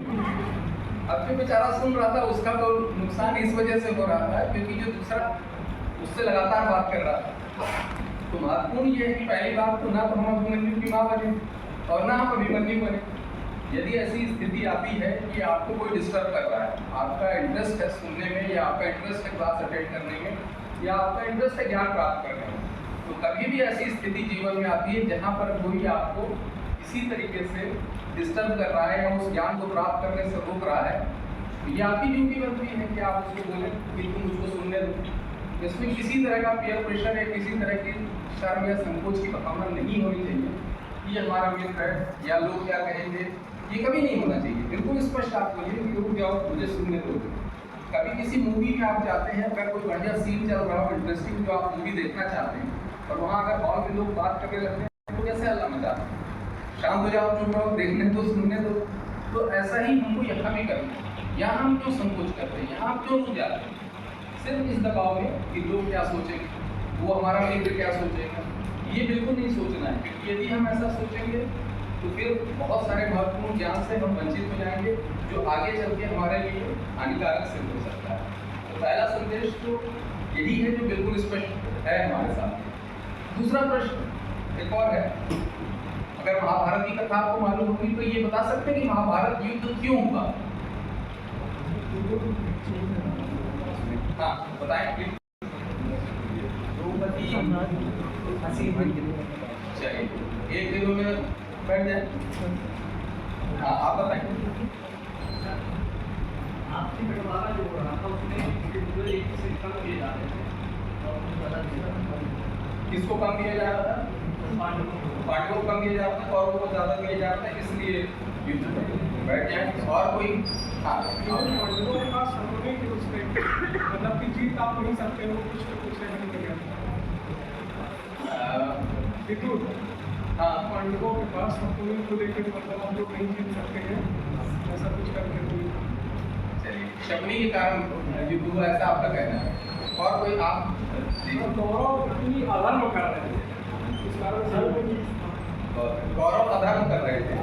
अब जो बेचारा सुन रहा था उसका तो नुकसान इस वजह से हो रहा था क्योंकि जो दूसरा उससे लगातार बात कर रहा था। तो महत्वपूर्ण ये है कि पहली बात तो ना तो हम अभिमन्यु की माँ बने और ना हम अभिमन्यु बने। यदि ऐसी स्थिति आती है कि आपको कोई डिस्टर्ब कर रहा है, आपका इंटरेस्ट है सुनने में या आपका इंटरेस्ट है क्लास अटेंड करने में या आपका इंटरेस्ट है ज्ञान प्राप्त करने में, तो कभी भी ऐसी स्थिति जीवन में आती है जहाँ पर कोई आपको इसी तरीके से डिस्टर्ब कर रहा है या उस ज्ञान को प्राप्त करने से रोक रहा है, तो ये आपकी ड्यूटी बनती है कि आप उसको बोलें कि तुम उसको सुनने दो। इसमें किसी तरह का पीयर प्रेशर या किसी तरह की शर्म या संकोच की भावना नहीं होनी चाहिए। ये हमारा मित्र है या लोग क्या कहेंगे, ये कभी नहीं होना चाहिए। बिल्कुल स्पष्ट आप बोलिए कि रुक जाओ मुझे सुनने दो। कभी किसी मूवी में आप जाते हैं, अगर कोई बढ़िया सीन चल रहा हो इंटरेस्टिंग जो आप मूवी देखना चाहते हैं और वहाँ अगर हॉल में लोग बात करने लगते हैं तो कैसे हल्ला मचाते हैं, शांत हो जाओ, चुप रहो, देखने दो, सुनने दो। तो ऐसा ही हमको यहाँ भी करना है। यहाँ हम क्यों संकोच करते हैं, यहाँ हम क्यों रुक जाते हैं सिर्फ इस दबाव में कि लोग क्या सोचेंगे, वो हमारा मित्र क्या सोचेगा। ये बिल्कुल नहीं सोचना है, क्योंकि यदि हम ऐसा सोचेंगे तो फिर बहुत सारे महत्वपूर्ण ज्ञान से हम वंचित हो जाएंगे जो आगे चल के हमारे लिए हानिकारक सिद्ध हो सकता है। तो पहला संदेश तो यही है जो बिल्कुल स्पष्ट है हमारे साथ। दूसरा प्रश्न एक और है, अगर महाभारत की कथा आपको मालूम होगी तो ये बता सकते हैं कि महाभारत युद्ध क्यों हुआ? हाँ बताएं प्लीज। चलिए एक दिनों में बैठ जाए। हाँ आप बताएं। आपसी बंटवारा जो हो रहा था उसमें एक से कम किए जा रहे थे। किसको कम किया जा रहा था? पांडवों को कम किया जा रहा था, कौरवों को ज्यादा किया जा रहा था, इसलिए युद्ध बैठ जाए। और कोई? हाँ पांडवों के पास शत्रुघ्न की उसमें मतलब कि जीत आप नहीं सकते हो, कुछ तो कुछ नहीं कर विद्युत। हाँ पांडवों के पास शत्रुघ्न को लेकर मतलब हम लोग नहीं जीत सकते हैं, ऐसा कुछ करके कोई। चलिए शकुनी के कारण युद्ध हुआ ऐसा आपका कहना है। और कोई आप? गौरव अपनी अधर्म कर रहे थे, इस कारण गौरव अधर्म कर रहे थे।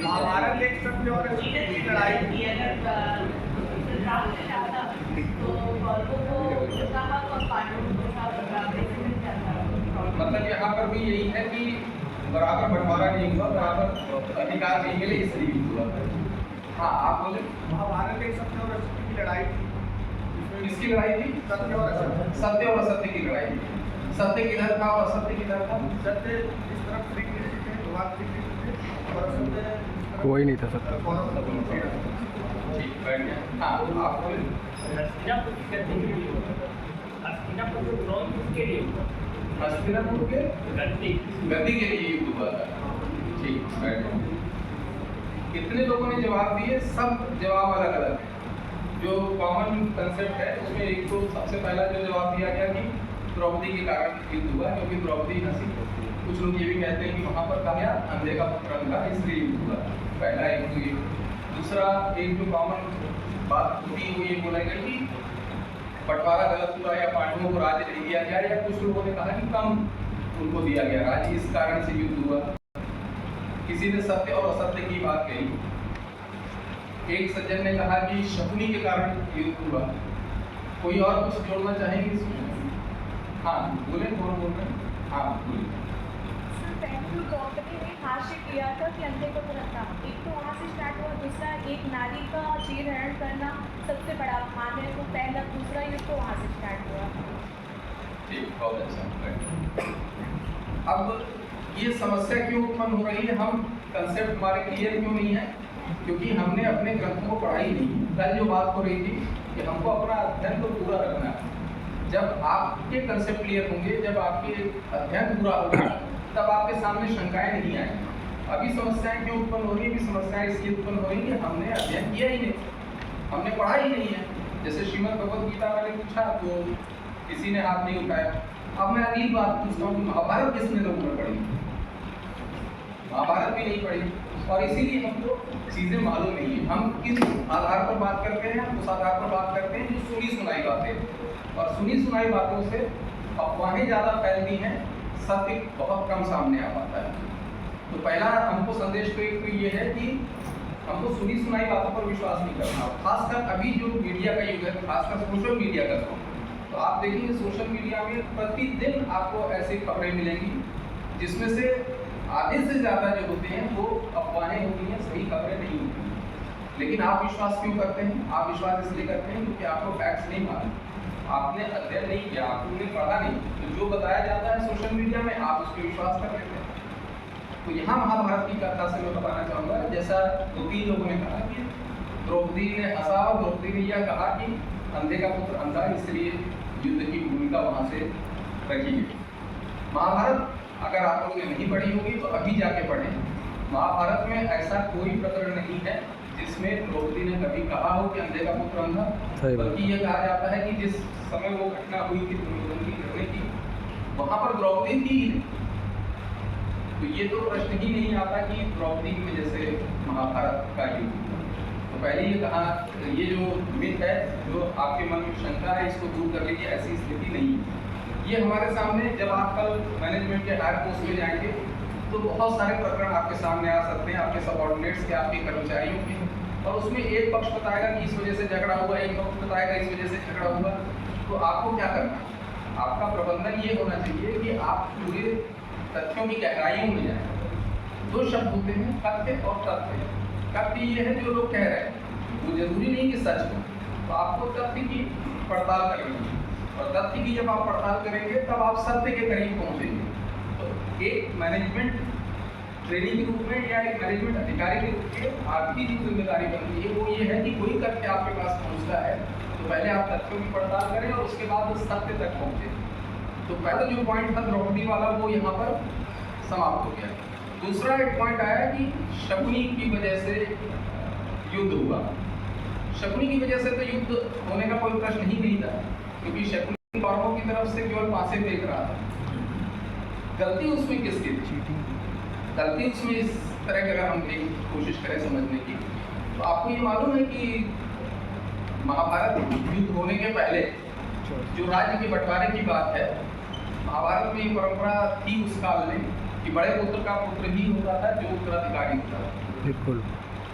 महाभारत देख सकते हो और की लड़ाई मतलब यहाँ पर भी यही है कि बराबर बंटवारा नहीं हुआ, बराबर अधिकार नहीं मिले, इसलिए हुआ। हाँ आप बोले। महाभारत देख सकते हो की लड़ाई किसकी लड़ाई थी? सत्य और असत्य। सत्य और असत्य की लड़ाई थी। सत्य किधर था और असत्य किधर था? सत्य इस तरफ श्री कृष्ण थे, भगवान श्री कृष्ण थे, और असत्य कोई नहीं था सत्य। ठीक बैठ गया। हाँ आप बोले। हस्तिनापुर के गद्दी के लिए युद्ध हुआ था। ठीक बैठ गया। कितने लोगों ने जवाब दिए? सब जवाब अलग अलग है। जो कॉमन कंसेप्ट है उसमें एक तो सबसे पहला जो जवाब दिया गया कि द्रौपदी के कारण युद्ध हुआ, क्योंकि द्रौपदी हंसी। कुछ लोग ये भी कहते हैं कि वहाँ पर कहा गया अंधे का पुत्र था इसलिए युद्ध हुआ। पहला एक तो ये। दूसरा एक जो कॉमन बात होती है वो ये बोला गया कि बंटवारा गलत हुआ या पांडवों को राज्य नहीं दिया गया, या कुछ लोगों ने कहा कि कम उनको दिया गया राज्य, इस कारण से युद्ध हुआ। किसी ने सत्य और असत्य की बात कही। एक सज्जन ने कहा कि शकुनी के कारण युद्ध हुआ। कोई और कुछ जोड़ना चाहेंगे इसमें? हाँ बोले, कौन बोल रहे हैं? हाँ बोलिए। द्रौपदी ने हास्य किया था कि अंधे को तुरंत था। एक तो वहाँ से स्टार्ट हुआ, दूसरा एक नारी का चीरहरण करना सबसे बड़ा अपमान है, तो पहला दूसरा युद्ध तो वहाँ से स्टार्ट हुआ। ठीक, बहुत अच्छा। अब ये समस्या क्यों उत्पन्न हो रही है? हम कंसेप्ट हमारे क्लियर क्यों नहीं है? क्योंकि हमने अपने ग्रंथों को पढ़ा ही नहीं। कल जो बात हो रही थी कि हमको अपना अध्ययन तो पूरा रखना है। जब आपके कंसेप्ट क्लियर होंगे, जब आपके अध्ययन पूरा होगा, तब आपके सामने शंकाएं नहीं आएंगी। अभी समस्याएं क्यों उत्पन्न हो रही है? अभी समस्याएं इसलिए उत्पन्न हो रही है हमने अध्ययन किया ही नहीं, हमने पढ़ा ही नहीं है। जैसे श्रीमद् भगवद गीता मैंने पूछा तो किसी ने हाथ नहीं उठाया। अब मैं अगली बात पूछता हूँ कि महाभारत किसने लोगों ने पढ़ी? महाभारत भी नहीं पढ़ी, और इसीलिए हमको चीजें मालूम नहीं है। हम किस आधार पर बात करते हैं? उस आधार पर बात करते हैं जो सुनी सुनाई बातें, और सुनी सुनाई बातों से अफवाहें ज़्यादा फैलती हैं, सत्य बहुत कम सामने आ पाता है। तो पहला हमको संदेश तो एक तो ये है कि हमको सुनी सुनाई बातों पर विश्वास नहीं करना। खासकर अभी जो मीडिया का युग है, खासकर सोशल मीडिया का तो आप देखेंगे सोशल मीडिया में प्रतिदिन आपको ऐसी खबरें मिलेंगी जिसमें से आधे से ज़्यादा जो होते हैं वो अफवाहें होती हैं, सही खबरें नहीं होती हैं। लेकिन आप विश्वास क्यों करते हैं? आप विश्वास इसलिए करते हैं क्योंकि आपको फैक्ट्स नहीं मालूम, आपने अध्ययन नहीं किया, आपने पढ़ा नहीं, तो जो बताया जाता है सोशल मीडिया में आप उस पर विश्वास कर लेते हैं। तो यहाँ महाभारत की कथा से मैं बताना चाहूँगा, जैसा 2-3 लोगों ने कहा कि द्रौपदी ने हंसा और द्रौपदी ने यह कहा कि अंधे का पुत्र अंधा, इसलिए युद्ध की भूमिका वहाँ से रखी गई। महाभारत अगर आप लोगों ने नहीं पढ़ी होगी तो अभी जाके पढ़ें। महाभारत में ऐसा कोई प्रकरण नहीं है जिसमें द्रौपदी ने कभी कहा हो कि अंधे का पुत्र अंधा, बल्कि यह कहा जाता है कि जिस समय वो घटना हुई थी दुर्योधन की करने की, वहाँ पर द्रौपदी थी। तो ये तो प्रश्न ही नहीं आता कि द्रौपदी की वजह से महाभारत का युद्ध। तो पहले ये कहा, ये जो मिथ है, जो आपके मन में शंका है, इसको दूर कर लीजिए, ऐसी स्थिति नहीं है। ये हमारे सामने जब आप कल मैनेजमेंट के हायर पोस्ट में जाएंगे तो बहुत सारे प्रकरण आपके सामने आ सकते हैं, आपके सबऑर्डिनेट्स के, आपके कर्मचारियों के, और उसमें एक पक्ष बताएगा कि इस वजह से झगड़ा हुआ, एक पक्ष बताएगा इस वजह से झगड़ा हुआ। तो आपको क्या करना है? आपका प्रबंधन ये होना चाहिए कि आप पूरे तथ्यों की गहराइयों में जाएं। 2 शब्द होते हैं, तथ्य और तथ्य। तथ्य ये है जो लोग कह रहे हैं, वो जरूरी नहीं कि सच हो, तो आपको तथ्य की पड़ताल करनी है, और तथ्य की जब आप पड़ताल करेंगे तब आप सत्य के करीब पहुंचेंगे। तो एक मैनेजमेंट ट्रेनिंग के रूप में या एक मैनेजमेंट अधिकारी के रूप में आपकी जो जिम्मेदारी बनती है वो ये है कि कोई तथ्य आपके पास पहुंचता है तो पहले आप तथ्यों की पड़ताल करें और उसके बाद उस सत्य तक पहुंचे। तो पहला जो पॉइंट था द्रौपदी वाला वो यहाँ पर समाप्त हो गया। दूसरा एक पॉइंट आया कि शकुनी की वजह से युद्ध हुआ। शकुनी की वजह से तो युद्ध होने का कोई प्रश्न ही नहीं था, क्योंकि शकुनी कौरवों की तरफ से केवल पासे फेंक रहा था। गलती उसमें किसकी थी? गलती उसमें इस तरह की अगर हम एक कोशिश करें समझने की, तो आपको ये मालूम है कि महाभारत युद्ध होने के पहले जो राज्य के बंटवारे की बात है, महाभारत में ये परंपरा थी उस काल में कि बड़े पुत्र का पुत्र ही होता था जो उत्तराधिकारी होता था। बिल्कुल।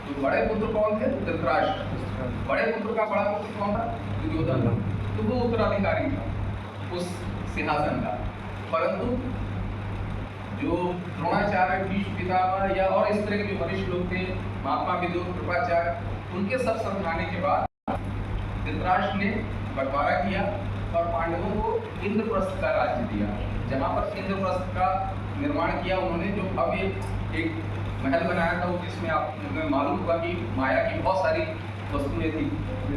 तो बड़े पुत्र कौन थे? धृतराष्ट्र। बड़े पुत्र का बड़ा पुत्र कौन था? दुर्योधन। तो वो उत्तराधिकारी था उस सिंहासन का। परंतु जो द्रोणाचार्य, भीष्म पितामह या और इस तरह के जो वरिष्ठ लोग थे, महात्मा विदुर, कृपाचार्य, उनके सब समझाने के बाद धृतराष्ट्र ने बंटवारा किया और पांडवों को इंद्रप्रस्थ का राज्य दिया, जहाँ पर इंद्रप्रस्थ का निर्माण किया उन्होंने, जो भव्य एक महल बनाया था, जिसमें आपको मालूम होगा कि माया की बहुत सारी वस्तुएं थी,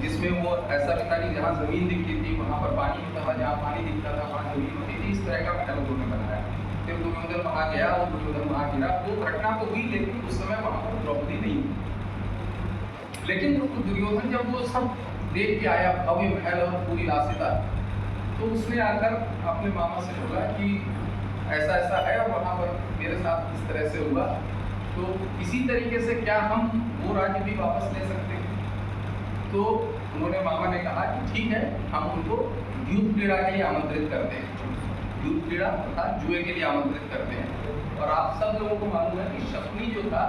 जिसमें वो ऐसा भी था कि जहाँ जमीन दिखती थी वहाँ पर पानी होता था, जहाँ पानी दिखता था वहाँ जमीन होती थी। इस तरह का महल उन्होंने बनाया। फिर दुर्योधन वहाँ गया और दुर्योधन वहाँ गिरा। वो घटना तो हुई, लेकिन उस समय वहाँ पर द्रौपदी नहीं हुई। लेकिन दुर्योधन जब वो सब देख के आया, भव्य महल और पूरी रास्ता, तो उसने आकर अपने मामा से बोला कि ऐसा ऐसा है और वहाँ पर मेरे साथ इस तरह से हुआ, तो इसी तरीके से क्या हम वो राज्य भी वापस ले सकते हैं? तो उन्होंने, मामा ने कहा कि ठीक है, हम उनको युद्ध क्रीड़ा के लिए आमंत्रित करते हैं। युद्ध क्रीड़ा अर्थात जुए के लिए आमंत्रित करते हैं। और आप सब लोगों को मालूम है कि शकुनी जो था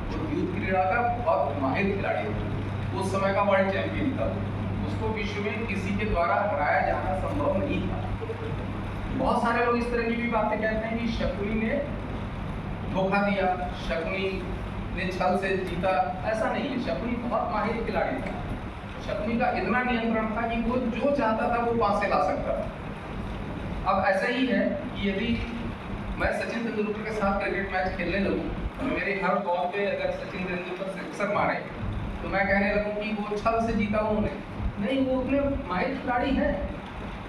वो युद्ध क्रीड़ा का बहुत माहिर खिलाड़ी था, उस समय का वर्ल्ड चैंपियन था। उसको विश्व में किसी के द्वारा हराया जाना संभव नहीं था। बहुत सारे लोग इस तरह की भी बातें कहते हैं कि शकुनी ने धोखा दिया, शकुनी ने छल से जीता। ऐसा नहीं है, शकुनी बहुत माहिर खिलाड़ी था। शकुनी का इतना नियंत्रण था कि वो जो चाहता था वो पास से ला सकता था। अब ऐसा ही है कि यदि मैं सचिन तेंदुलकर के साथ क्रिकेट मैच खेलने लगूँ और मेरे हर बॉल पे अगर सचिन तेंदुलकर सिक्सर मारे तो मैं कहने लगूँ कि वो छल से जीता उन्होंने, नहीं, वो उतने माहिर खिलाड़ी हैं।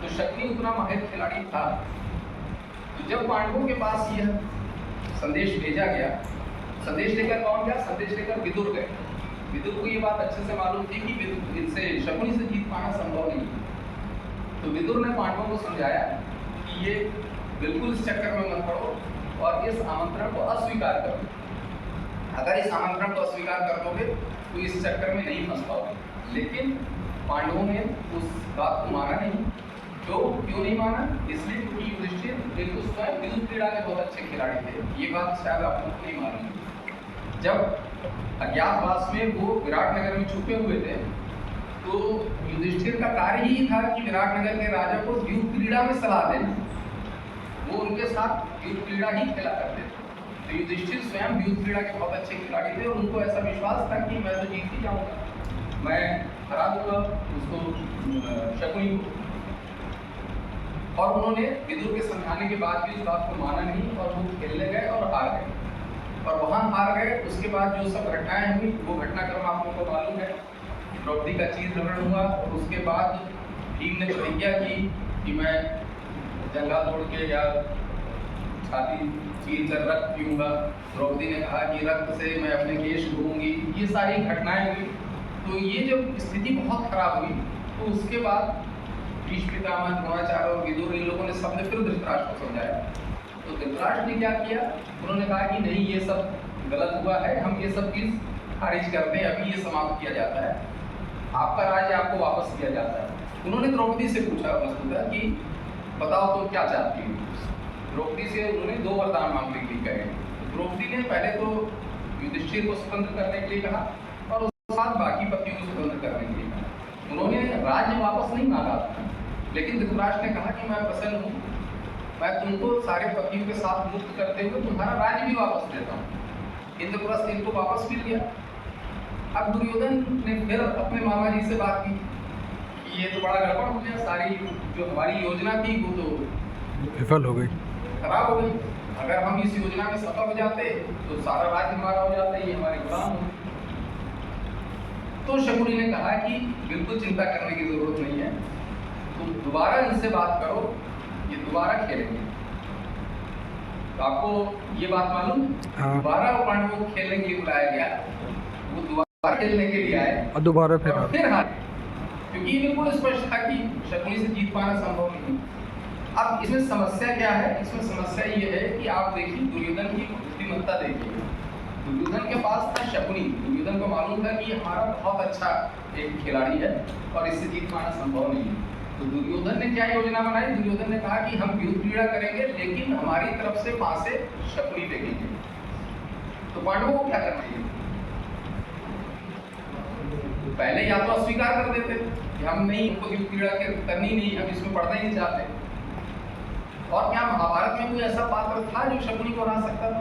तो शकुनी उतना माहिर खिलाड़ी था। तो जब पांडवों के पास यह संदेश भेजा गया, संदेश लेकर कौन गया? संदेश लेकर विदुर गए। विदुर को ये बात अच्छे से मालूम थी कि इनसे शकुनी से जीत पाना संभव नहीं। तो विदुर ने पांडवों को समझाया कि ये बिल्कुल इस चक्कर में मत पड़ो और इस आमंत्रण को अस्वीकार करो। अगर इस आमंत्रण को अस्वीकार कर दोगे तो इस चक्कर में नहीं फंस पाओगे। लेकिन पांडवों ने उस बात को माना नहीं। तो क्यों नहीं माना? इसलिए क्योंकि युधिष्ठिर बिल्कुल स्वयं विद्युत क्रीड़ा के बहुत अच्छे खिलाड़ी थे। ये बात शायद आपको नहीं मालूम। जब अज्ञातवास में वो विराटनगर में छुपे हुए थे, तो युधिष्ठिर का कार्य ही था कि विराटनगर के राजा को द्यूत क्रीड़ा में सलाह देना। वो उनके साथ द्यूत क्रीड़ा ही खेला करते थे। तो युधिष्ठिर स्वयं द्यूत क्रीड़ा के बहुत अच्छे खिलाड़ी थे और उनको ऐसा विश्वास था कि मैं तो जीत ही जाऊंगा, मैं हरा दूंगा उसको, शकुनी को। और उन्होंने विदुर के समझाने के बाद भी इस बात को माना नहीं और वो खेलने गए और हार गए। और वहाँ हार गए, उसके बाद जो सब घटनाएं हुई वो घटनाक्रम आप लोगों को मालूम है। द्रौपदी का चीरहरण हुआ और उसके बाद भीम ने प्रतिज्ञा की कि मैं जंगा तोड़ के या छाती चीर कर रक्त पीऊंगा। द्रौपदी ने कहा कि रक्त से मैं अपने केश धोऊंगी। ये सारी घटनाएं हुई। तो ये जब स्थिति बहुत खराब हुई तो उसके बाद भीष्म पितामह, द्रोणाचार्य और विदुर, इन लोगों ने सबने फिर धृतराष्ट्र को समझाया। तो धृतराष्ट्र ने क्या किया, उन्होंने कहा कि नहीं, ये सब गलत हुआ है, हम ये सब चीज खारिज करते हैं, अभी ये समाप्त किया जाता है, आपका राज्य आपको वापस किया जाता है। उन्होंने द्रौपदी से पूछा वस्तुतः कि बताओ तुम क्या चाहती हो। द्रौपदी से उन्होंने 2 वरदान मांगने के लिए कहे। द्रौपदी ने पहले तो युधिष्ठिर को स्वतंत्र करने के लिए कहा और उसके बाद बाकी पतियों को स्वतंत्र करने के लिए कहा। उन्होंने राज्य वापस नहीं मांगा था, लेकिन धृतराष्ट्र ने कहा कि मैं प्रसन्न हूँ, मैं तुमको सारे पतियों के साथ मुक्त करते हुए तुम्हारा राज्य भी वापस देता हूँ। इंद्रप्रस्थ इनको वापस मिल गया। अब दुर्योधन ने फिर अपने मामा जी से बात की कि ये तो बड़ा गड़बड़ हो गया, सारी जो हमारी योजना थी वो तो विफल हो गई, खराब हो गई। अगर हम इस योजना में सफल हो जाते तो सारा राज्य हमारा हो जाता, ये हमारे गुलाम हो। तो शकुनी ने कहा कि बिल्कुल चिंता करने की जरूरत नहीं है, तुम दोबारा इनसे बात करो, ये दोबारा खेलेंगे। तो आपको ये बात मालूम, दोबारा पांडवों को खेलने के लिए बुलाया गया, वो दोबारा खेलने के लिए आए और दोबारा फिर हारे, क्योंकि ये बिल्कुल स्पष्ट था कि शकुनी से जीत पाना संभव नहीं। अब इसमें समस्या क्या है, इसमें समस्या ये है कि आप देखिए दुर्योधन की बुद्धिमत्ता देखिए। दुर्योधन के पास था शकुनी, दुर्योधन को मालूम था कि हमारा बहुत अच्छा एक खिलाड़ी है और इससे जीत पाना संभव नहीं है। तो दुर्योधन ने क्या योजना बनाई, दुर्योधन ने कहा कि हम द्यूत क्रीड़ा करेंगे लेकिन हमारी तरफ से पासे शकुनी फेंकेंगे। तो पांडवों को क्या करना चाहिए, पहले या तो अस्वीकार कर देते कि हम नहीं, हमको द्यूत क्रीड़ा करनी नहीं, हम इसमें पढ़ना ही नहीं चाहते। और क्या महाभारत में कोई ऐसा पात्र था जो शकुनी को हरा सकता था?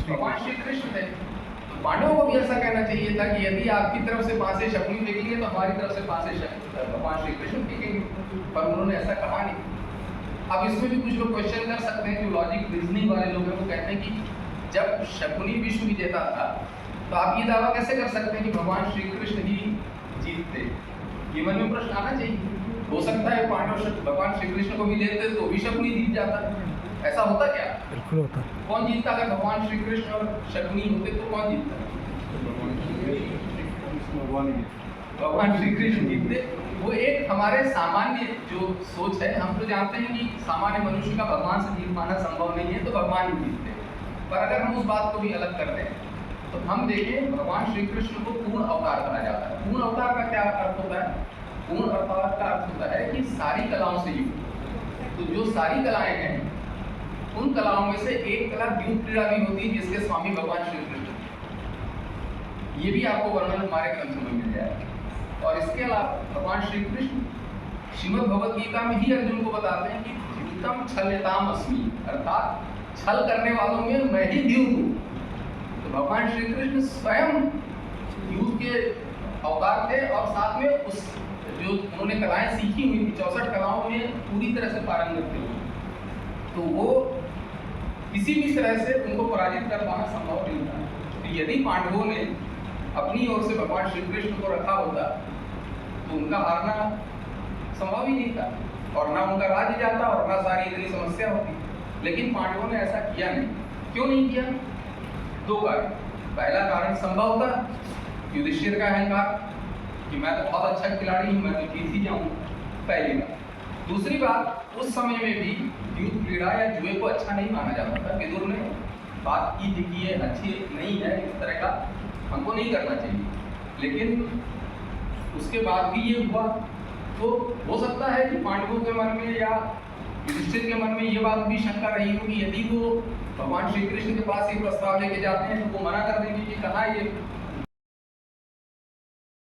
भगवान श्री कृष्ण थे। तो पांडवों को भी ऐसा कहना चाहिए था कि यदि आपकी तरफ से पासे शकुनी फेंकेंगे तो हमारी तरफ से पासे भगवान श्री कृष्ण फेंकेंगे, पर उन्होंने ऐसा कहा नहीं। अब इसमें भी कुछ लोग क्वेश्चन कर सकते हैं, जो लॉजिक रीजनिंग वाले लोग हैं वो कहते हैं कि जब शकुनी विश्व विजेता था तो आप ये दावा कैसे कर सकते हैं कि भगवान श्री कृष्ण ही जीतते? ये मन में प्रश्न आना चाहिए। हो सकता है पांडव भगवान श्री कृष्ण को भी देते तो भी शकुनी जीत जाता, ऐसा होता क्या? बिल्कुल होता। कौन जीतता? अगर भगवान श्री कृष्ण और शकुनी होते तो कौन जीतता? भगवान श्री कृष्ण जीतते। वो एक हमारे सामान्य जो सोच है, हम तो जानते हैं कि सामान्य मनुष्य का भगवान से जीत पाना संभव नहीं है, तो भगवान ही जीतते। पर अगर हम उस बात को भी अलग कर दें तो हम देखें भगवान श्री कृष्ण को पूर्ण अवतार कहा जाता है। पूर्ण अवतार का क्या अर्थ होता है? पूर्ण अवतार का अर्थ होता है कि सारी कलाओं से युक्त। तो जो सारी कलाएं हैं उन कलाओं में से एक कला द्यूत क्रीड़ा भी होती है, जिसके स्वामी भगवान श्री कृष्ण। ये भी आपको वर्णन हमारे ग्रंथों में मिल जाएगा। और इसके अलावा भगवान श्री कृष्ण श्रीमद् भगवद गीता में ही अर्जुन को बताते हैं कि द्यूतम छलयताम अस्मि, अर्थात छल करने वालों में मैं ही द्यूत हूँ। तो भगवान श्री कृष्ण स्वयं द्यूत के अवतार थे और साथ में उस जो उन्होंने कलाएं सीखी हुई थी 64 कलाओं में पूरी तरह से पारंगत थे। तो वो किसी भी तरह से उनको पराजित कर पाना संभव नहीं था। तो यदि पांडवों ने अपनी ओर से भगवान श्री कृष्ण को रखा होता तो उनका हारना संभव ही नहीं था, और ना उनका राज्य जाता और ना सारी इतनी समस्या होती। लेकिन पांडवों ने ऐसा किया नहीं। क्यों नहीं किया? 2 कारण। पहला कारण संभव था युधिष्ठिर का अहंकार कि मैं तो बहुत अच्छा खिलाड़ी हूँ, मैं तो जीत ही जाऊंगा, पहली बात। दूसरी बात, उस समय में भी द्यूत क्रीड़ा या जुए को अच्छा नहीं माना जाता था। विदुर ने बात की थी कि ये अच्छी नहीं है, इस तरह का हमको नहीं करना चाहिए। लेकिन उसके बाद भी ये हुआ, तो हो सकता है कि पांडवों के मन में या युधिष्ठिर के मन में ये बात भी शंका रही होगी, यदि वो भगवान श्री कृष्ण के पास ये प्रस्ताव लेके जाते हैं तो वो मना कर देंगे कि कहाँ ये